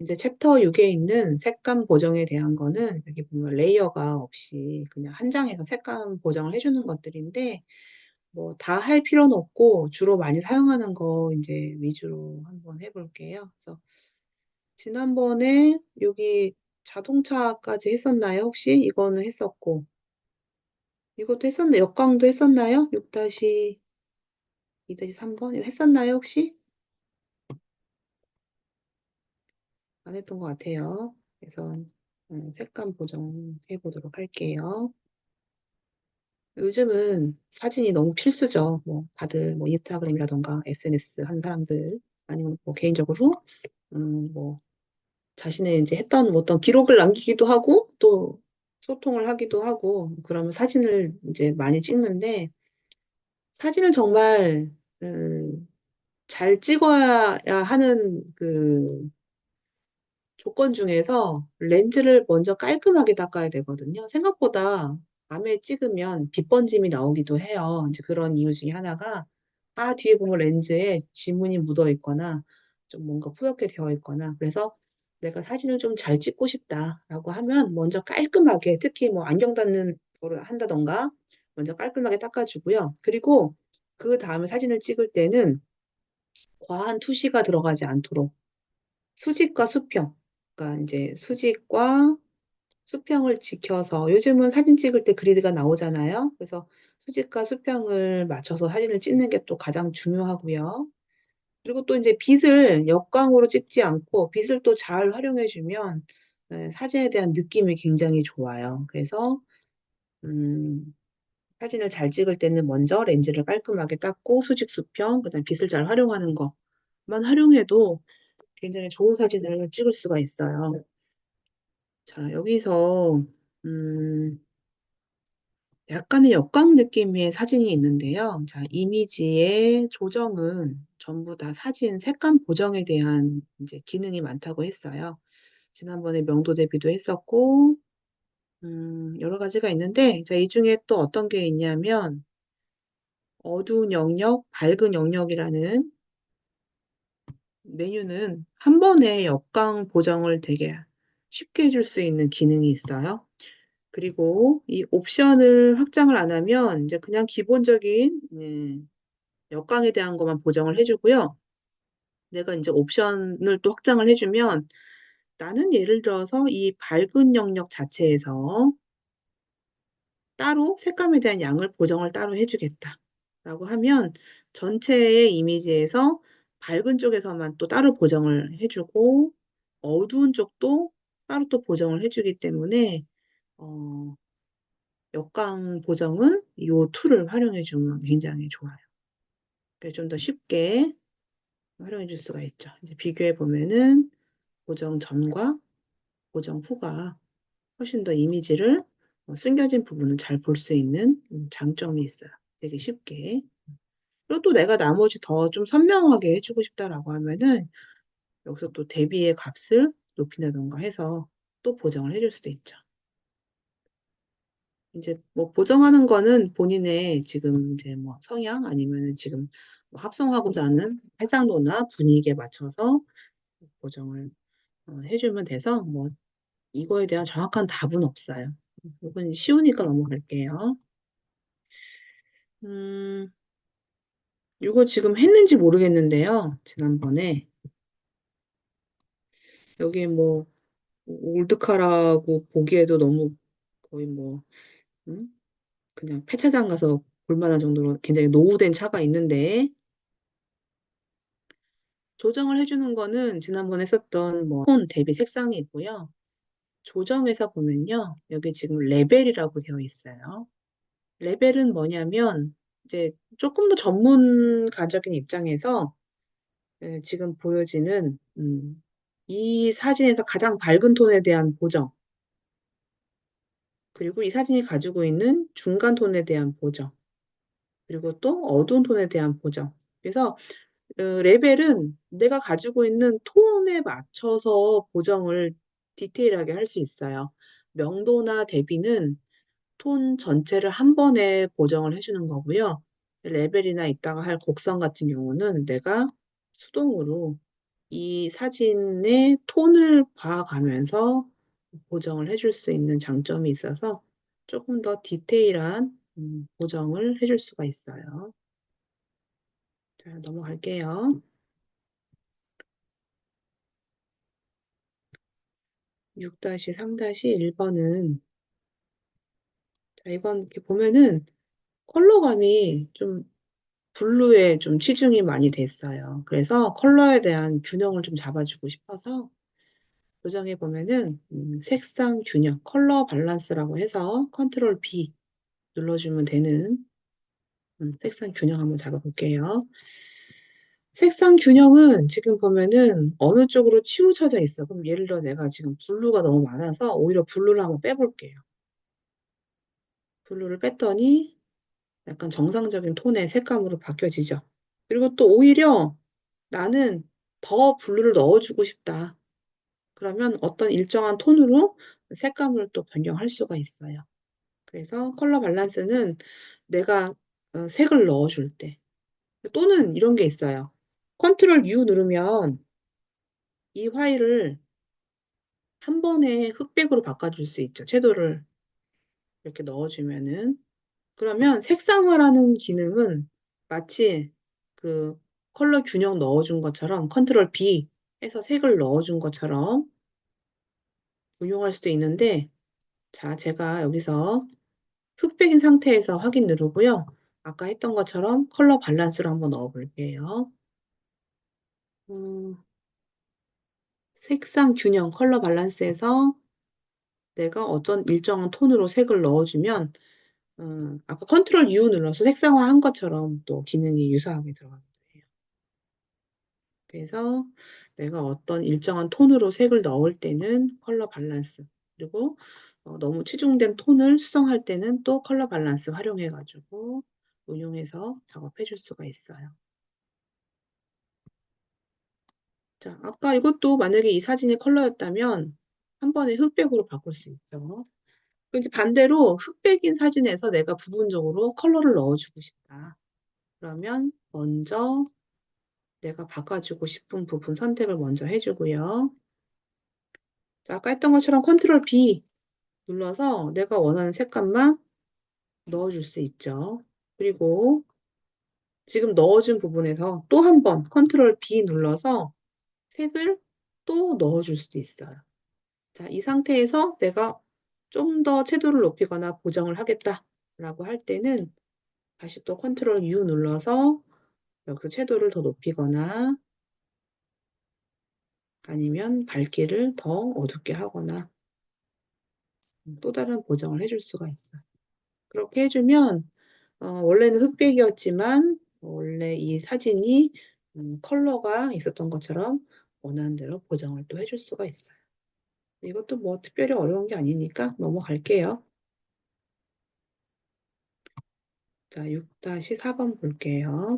이제 챕터 6에 있는 색감 보정에 대한 거는 여기 보면 레이어가 없이 그냥 한 장에서 색감 보정을 해주는 것들인데 뭐 다 할 필요는 없고 주로 많이 사용하는 거 이제 위주로 한번 해볼게요. 그래서 지난번에 여기 자동차까지 했었나요? 혹시 이거는 했었고 이것도 했었나? 역광도 했었나요? 6-2-3번 이거 했었나요? 혹시? 안 했던 것 같아요. 그래서 색감 보정해 보도록 할게요. 요즘은 사진이 너무 필수죠. 뭐 다들 뭐 인스타그램이라던가 SNS 한 사람들 아니면 뭐 개인적으로 뭐 자신의 이제 했던 뭐 어떤 기록을 남기기도 하고 또 소통을 하기도 하고 그러면 사진을 이제 많이 찍는데 사진을 정말 잘 찍어야 하는 그 조건 중에서 렌즈를 먼저 깔끔하게 닦아야 되거든요. 생각보다 밤에 찍으면 빛 번짐이 나오기도 해요. 이제 그런 이유 중에 하나가 뒤에 보면 렌즈에 지문이 묻어 있거나 좀 뭔가 뿌옇게 되어 있거나 그래서 내가 사진을 좀 잘 찍고 싶다라고 하면 먼저 깔끔하게 특히 뭐 안경 닫는 거를 한다던가 먼저 깔끔하게 닦아주고요. 그리고 그 다음에 사진을 찍을 때는 과한 투시가 들어가지 않도록 수직과 수평. 그러니까 이제 수직과 수평을 지켜서 요즘은 사진 찍을 때 그리드가 나오잖아요. 그래서 수직과 수평을 맞춰서 사진을 찍는 게 또 가장 중요하고요. 그리고 또 이제 빛을 역광으로 찍지 않고 빛을 또 잘 활용해주면 사진에 대한 느낌이 굉장히 좋아요. 그래서 음, 사진을 잘 찍을 때는 먼저 렌즈를 깔끔하게 닦고 수직 수평, 그다음 빛을 잘 활용하는 것만 활용해도 굉장히 좋은 사진을 찍을 수가 있어요. 자, 여기서, 약간의 역광 느낌의 사진이 있는데요. 자, 이미지의 조정은 전부 다 사진 색감 보정에 대한 이제 기능이 많다고 했어요. 지난번에 명도 대비도 했었고, 여러 가지가 있는데, 자, 이 중에 또 어떤 게 있냐면, 어두운 영역, 밝은 영역이라는 메뉴는 한 번에 역광 보정을 되게 쉽게 해줄 수 있는 기능이 있어요. 그리고 이 옵션을 확장을 안 하면 이제 그냥 기본적인 역광에 대한 것만 보정을 해주고요. 내가 이제 옵션을 또 확장을 해주면 나는 예를 들어서 이 밝은 영역 자체에서 따로 색감에 대한 양을 보정을 따로 해주겠다. 라고 하면 전체의 이미지에서 밝은 쪽에서만 또 따로 보정을 해주고 어두운 쪽도 따로 또 보정을 해주기 때문에 어, 역광 보정은 이 툴을 활용해 주면 굉장히 좋아요. 좀 더 쉽게 활용해 줄 수가 있죠. 이제 비교해 보면은 보정 전과 보정 후가 훨씬 더 이미지를 숨겨진 부분을 잘 볼 수 있는 장점이 있어요. 되게 쉽게. 그리고 또 내가 나머지 더 좀 선명하게 해주고 싶다라고 하면은 여기서 또 대비의 값을 높인다던가 해서 또 보정을 해줄 수도 있죠. 이제 뭐 보정하는 거는 본인의 지금 이제 뭐 성향 아니면은 지금 뭐 합성하고자 하는 해상도나 분위기에 맞춰서 보정을 해주면 돼서 뭐 이거에 대한 정확한 답은 없어요. 이건 쉬우니까 넘어갈게요. 음, 이거 지금 했는지 모르겠는데요. 지난번에 여기 뭐 올드카라고 보기에도 너무 거의 뭐 음? 그냥 폐차장 가서 볼 만한 정도로 굉장히 노후된 차가 있는데 조정을 해주는 거는 지난번에 썼던 뭐 톤 대비 색상이 있고요. 조정에서 보면요. 여기 지금 레벨이라고 되어 있어요. 레벨은 뭐냐면 이제 조금 더 전문가적인 입장에서 지금 보여지는 이 사진에서 가장 밝은 톤에 대한 보정, 그리고 이 사진이 가지고 있는 중간 톤에 대한 보정, 그리고 또 어두운 톤에 대한 보정. 그래서 레벨은 내가 가지고 있는 톤에 맞춰서 보정을 디테일하게 할 수 있어요. 명도나 대비는 톤 전체를 한 번에 보정을 해주는 거고요. 레벨이나 이따가 할 곡선 같은 경우는 내가 수동으로 이 사진의 톤을 봐가면서 보정을 해줄 수 있는 장점이 있어서 조금 더 디테일한 보정을 해줄 수가 있어요. 자, 넘어갈게요. 6-3-1번은 자, 이건 이렇게 보면은 컬러감이 좀 블루에 좀 치중이 많이 됐어요. 그래서 컬러에 대한 균형을 좀 잡아주고 싶어서 도장에 보면은 색상 균형, 컬러 밸런스라고 해서 컨트롤 B 눌러주면 되는 색상 균형 한번 잡아볼게요. 색상 균형은 지금 보면은 어느 쪽으로 치우쳐져 있어. 그럼 예를 들어 내가 지금 블루가 너무 많아서 오히려 블루를 한번 빼볼게요. 블루를 뺐더니 약간 정상적인 톤의 색감으로 바뀌어지죠. 그리고 또 오히려 나는 더 블루를 넣어주고 싶다. 그러면 어떤 일정한 톤으로 색감을 또 변경할 수가 있어요. 그래서 컬러 밸런스는 내가 색을 넣어줄 때 또는 이런 게 있어요. 컨트롤 U 누르면 이 파일을 한 번에 흑백으로 바꿔줄 수 있죠. 채도를 이렇게 넣어주면은. 그러면 색상화라는 기능은 마치 그 컬러 균형 넣어준 것처럼 컨트롤 B 해서 색을 넣어준 것처럼 운용할 수도 있는데 자, 제가 여기서 흑백인 상태에서 확인 누르고요. 아까 했던 것처럼 컬러 밸런스로 한번 넣어볼게요. 색상 균형 컬러 밸런스에서 내가 어떤 일정한 톤으로 색을 넣어주면 아까 컨트롤 U 눌러서 색상화 한 것처럼 또 기능이 유사하게 들어갑니다. 그래서 내가 어떤 일정한 톤으로 색을 넣을 때는 컬러 밸런스 그리고 너무 치중된 톤을 수정할 때는 또 컬러 밸런스 활용해 가지고 응용해서 작업해 줄 수가 있어요. 자, 아까 이것도 만약에 이 사진이 컬러였다면 한 번에 흑백으로 바꿀 수 있죠. 이제 반대로 흑백인 사진에서 내가 부분적으로 컬러를 넣어주고 싶다. 그러면 먼저 내가 바꿔주고 싶은 부분 선택을 먼저 해주고요. 자, 아까 했던 것처럼 컨트롤 B 눌러서 내가 원하는 색감만 넣어줄 수 있죠. 그리고 지금 넣어준 부분에서 또 한 번 컨트롤 B 눌러서 색을 또 넣어줄 수도 있어요. 자, 이 상태에서 내가 좀 더 채도를 높이거나 보정을 하겠다라고 할 때는 다시 또 컨트롤 U 눌러서 여기서 채도를 더 높이거나 아니면 밝기를 더 어둡게 하거나 또 다른 보정을 해줄 수가 있어요. 그렇게 해주면 원래는 흑백이었지만 원래 이 사진이 컬러가 있었던 것처럼 원하는 대로 보정을 또 해줄 수가 있어요. 이것도 뭐 특별히 어려운 게 아니니까 넘어갈게요. 자, 6-4번 볼게요.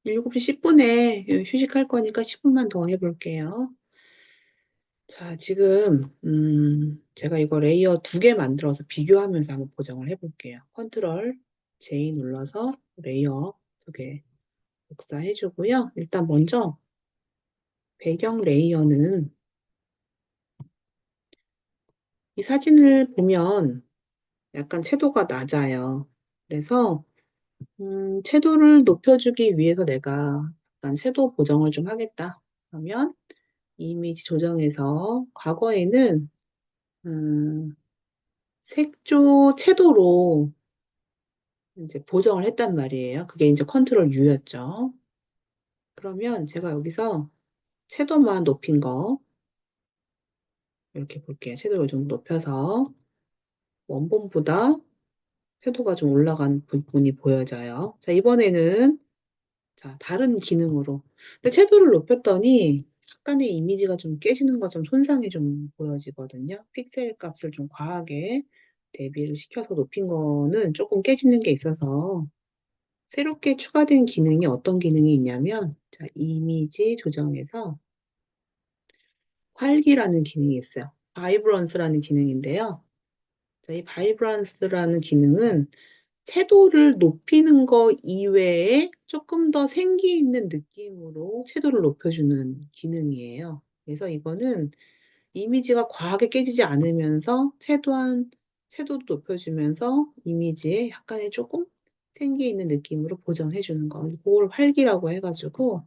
7시 10분에 휴식할 거니까 10분만 더 해볼게요. 자, 지금 제가 이거 레이어 2개 만들어서 비교하면서 한번 보정을 해볼게요. 컨트롤 J 눌러서 레이어 2개 복사해주고요. 일단 먼저 배경 레이어는 이 사진을 보면 약간 채도가 낮아요. 그래서 채도를 높여주기 위해서 내가 약간 채도 보정을 좀 하겠다. 그러면 이미지 조정에서 과거에는 색조 채도로 이제 보정을 했단 말이에요. 그게 이제 컨트롤 U였죠. 그러면 제가 여기서 채도만 높인 거 이렇게 볼게요. 채도를 좀 높여서 원본보다 채도가 좀 올라간 부분이 보여져요. 자, 이번에는 자, 다른 기능으로. 근데 채도를 높였더니 약간의 이미지가 좀 깨지는 것 좀 손상이 좀 보여지거든요. 픽셀 값을 좀 과하게 대비를 시켜서 높인 거는 조금 깨지는 게 있어서 새롭게 추가된 기능이 어떤 기능이 있냐면 자, 이미지 조정에서 활기라는 기능이 있어요. 바이브런스라는 기능인데요. 자, 이 바이브런스라는 기능은 채도를 높이는 거 이외에 조금 더 생기 있는 느낌으로 채도를 높여주는 기능이에요. 그래서 이거는 이미지가 과하게 깨지지 않으면서 채도도 높여주면서 이미지에 약간의 조금 생기 있는 느낌으로 보정해주는 거. 그걸 활기라고 해가지고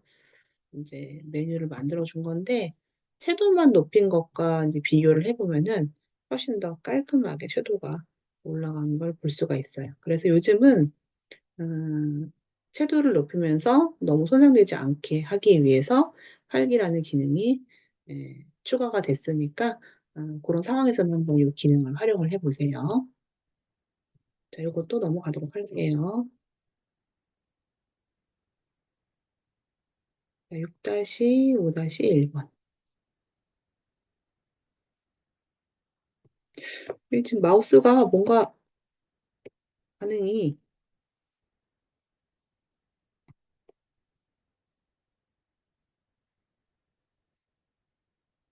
이제 메뉴를 만들어 준 건데 채도만 높인 것과 이제 비교를 해보면은 훨씬 더 깔끔하게 채도가 올라간 걸 볼 수가 있어요. 그래서 요즘은 음, 채도를 높이면서 너무 손상되지 않게 하기 위해서 활기라는 기능이 추가가 됐으니까 그런 상황에서는 한번 이 기능을 활용을 해보세요. 자, 이것도 넘어가도록 할게요. 6-5-1번. 지금 마우스가 뭔가 반응이,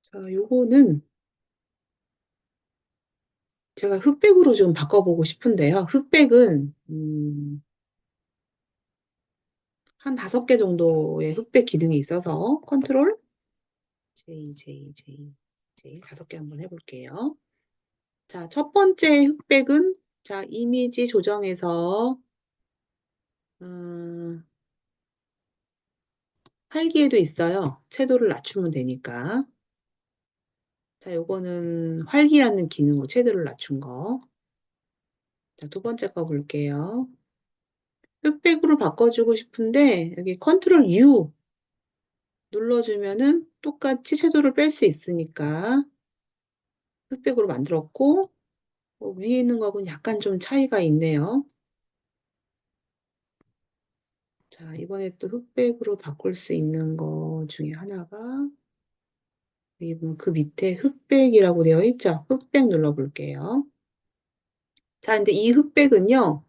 자, 요거는 제가 흑백으로 좀 바꿔보고 싶은데요. 흑백은, 한 5개 정도의 흑백 기능이 있어서 컨트롤 J 5개 한번 해볼게요. 자, 첫 번째 흑백은 자, 이미지 조정에서 음, 활기에도 있어요. 채도를 낮추면 되니까. 자, 요거는 활기라는 기능으로 채도를 낮춘 거. 자, 두 번째 거 볼게요. 흑백으로 바꿔주고 싶은데 여기 컨트롤 U 눌러주면은 똑같이 채도를 뺄 수 있으니까 흑백으로 만들었고 위에 있는 거하고는 약간 좀 차이가 있네요. 자, 이번에 또 흑백으로 바꿀 수 있는 거 중에 하나가 여기 보면 그 밑에 흑백이라고 되어 있죠? 흑백 눌러볼게요. 자, 근데 이 흑백은요,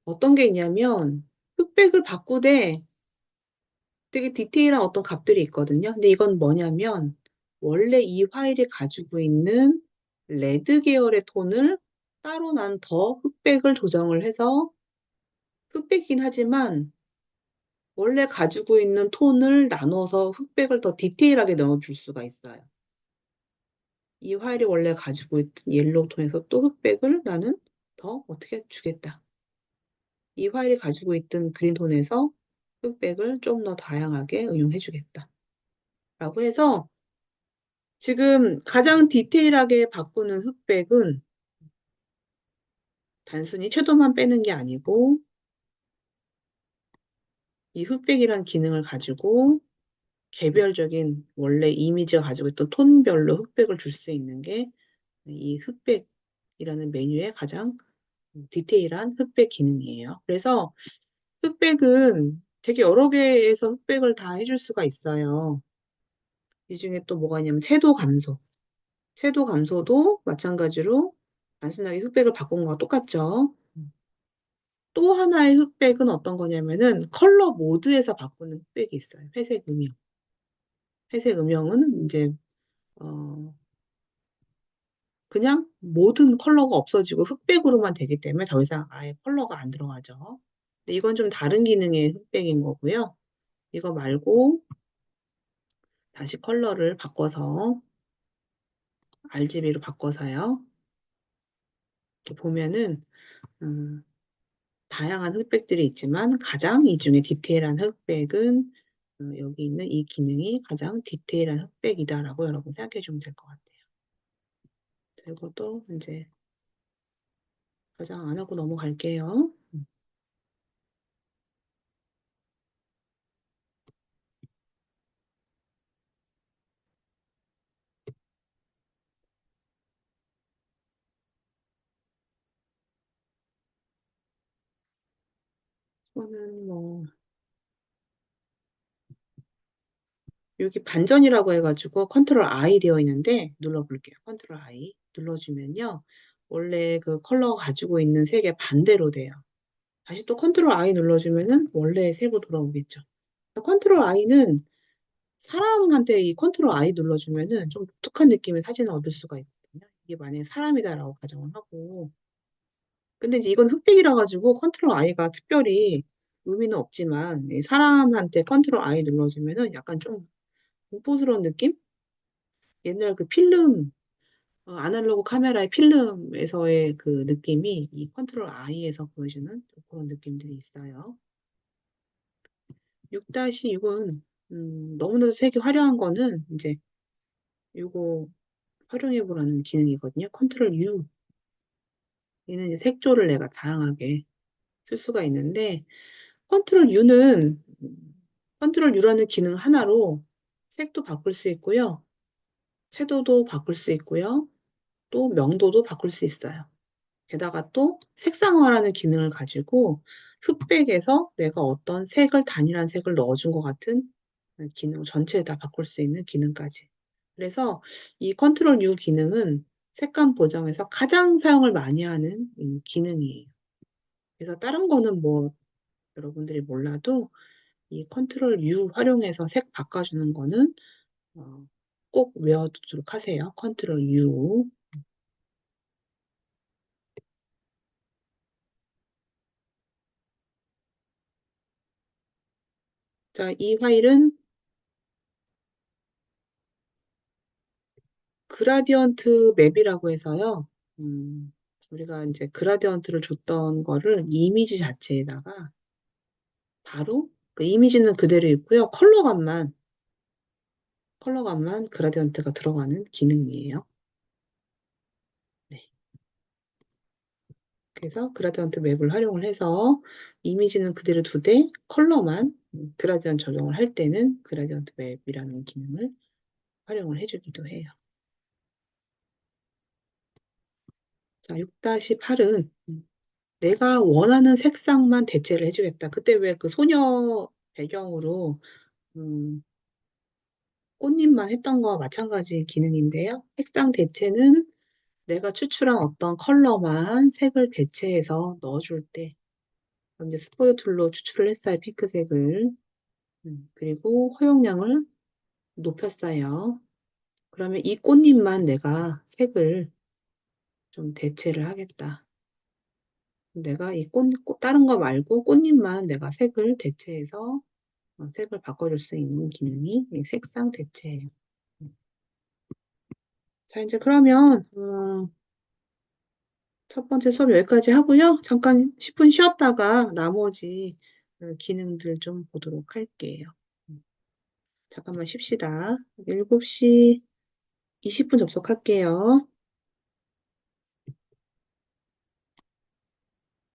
어떤 게 있냐면, 흑백을 바꾸되 되게 디테일한 어떤 값들이 있거든요. 근데 이건 뭐냐면, 원래 이 파일이 가지고 있는 레드 계열의 톤을 따로 난 더 흑백을 조정을 해서 흑백이긴 하지만 원래 가지고 있는 톤을 나눠서 흑백을 더 디테일하게 넣어줄 수가 있어요. 이 파일이 원래 가지고 있던 옐로우 톤에서 또 흑백을 나는 더 어떻게 주겠다. 이 파일이 가지고 있던 그린 톤에서 흑백을 좀 더 다양하게 응용해 주겠다. 라고 해서 지금 가장 디테일하게 바꾸는 흑백은 단순히 채도만 빼는 게 아니고 이 흑백이란 기능을 가지고 개별적인 원래 이미지가 가지고 있던 톤별로 흑백을 줄 수 있는 게 이 흑백이라는 메뉴의 가장 디테일한 흑백 기능이에요. 그래서 흑백은 되게 여러 개에서 흑백을 다 해줄 수가 있어요. 이 중에 또 뭐가 있냐면 채도 감소. 채도 감소도 마찬가지로 단순하게 흑백을 바꾼 거와 똑같죠. 또 하나의 흑백은 어떤 거냐면은 컬러 모드에서 바꾸는 흑백이 있어요. 회색 음영. 회색 음영은 이제 어 그냥 모든 컬러가 없어지고 흑백으로만 되기 때문에 더 이상 아예 컬러가 안 들어가죠. 근데 이건 좀 다른 기능의 흑백인 거고요. 이거 말고 다시 컬러를 바꿔서 RGB로 바꿔서요. 이렇게 보면은 음, 다양한 흑백들이 있지만 가장 이 중에 디테일한 흑백은 여기 있는 이 기능이 가장 디테일한 흑백이다라고 여러분 생각해 주면 될 것 같아요. 이것도 이제 저장 안 하고 넘어갈게요. 이거는 뭐 여기 반전이라고 해가지고 컨트롤 I 되어 있는데 눌러볼게요. 컨트롤 I 눌러주면요. 원래 그 컬러가 가지고 있는 색의 반대로 돼요. 다시 또 컨트롤 I 눌러주면은 원래 색으로 돌아오겠죠. 컨트롤 I는 사람한테 이 컨트롤 I 눌러주면은 좀 독특한 느낌의 사진을 얻을 수가 있거든요. 이게 만약에 사람이다라고 가정을 하고 근데 이제 이건 흑백이라 가지고 컨트롤 I가 특별히 의미는 없지만 이 사람한테 컨트롤 I 눌러주면은 약간 좀 공포스러운 느낌? 옛날 그 필름 아날로그 카메라의 필름에서의 그 느낌이 이 컨트롤 I에서 보여주는 그런 느낌들이 있어요. 6-6은 너무나도 색이 화려한 거는 이제 이거 활용해보라는 기능이거든요. 컨트롤 U. 얘는 이제 색조를 내가 다양하게 쓸 수가 있는데 컨트롤 U는 컨트롤 U라는 기능 하나로 색도 바꿀 수 있고요. 채도도 바꿀 수 있고요. 또 명도도 바꿀 수 있어요. 게다가 또 색상화라는 기능을 가지고 흑백에서 내가 어떤 색을 단일한 색을 넣어준 것 같은 기능 전체에 다 바꿀 수 있는 기능까지. 그래서 이 컨트롤 U 기능은 색감 보정에서 가장 사용을 많이 하는 기능이에요. 그래서 다른 거는 뭐 여러분들이 몰라도 이 컨트롤 U 활용해서 색 바꿔주는 거는 어, 꼭 외워두도록 하세요. 컨트롤 U. 자, 이 파일은 그라디언트 맵이라고 해서요. 음, 우리가 이제 그라디언트를 줬던 거를 이미지 자체에다가 바로 그 이미지는 그대로 있고요. 컬러감만 그라디언트가 들어가는 기능이에요. 네. 그래서 그라디언트 맵을 활용을 해서 이미지는 그대로 두되 컬러만 그라디언트 적용을 할 때는 그라디언트 맵이라는 기능을 활용을 해주기도 해요. 자, 6-8은 내가 원하는 색상만 대체를 해주겠다. 그때 왜 그 소녀 배경으로 음, 꽃잎만 했던 거와 마찬가지 기능인데요. 색상 대체는 내가 추출한 어떤 컬러만 색을 대체해서 넣어줄 때, 그럼 이제 스포일 툴로 추출을 했어요. 핑크색을. 그리고 허용량을 높였어요. 그러면 이 꽃잎만 내가 색을 좀 대체를 하겠다. 내가 이 다른 거 말고 꽃잎만 내가 색을 대체해서 색을 바꿔줄 수 있는 기능이 이 색상 대체예요. 자, 이제 그러면 첫 번째 수업 여기까지 하고요. 잠깐 10분 쉬었다가 나머지 기능들 좀 보도록 할게요. 잠깐만 쉽시다. 7시 20분 접속할게요.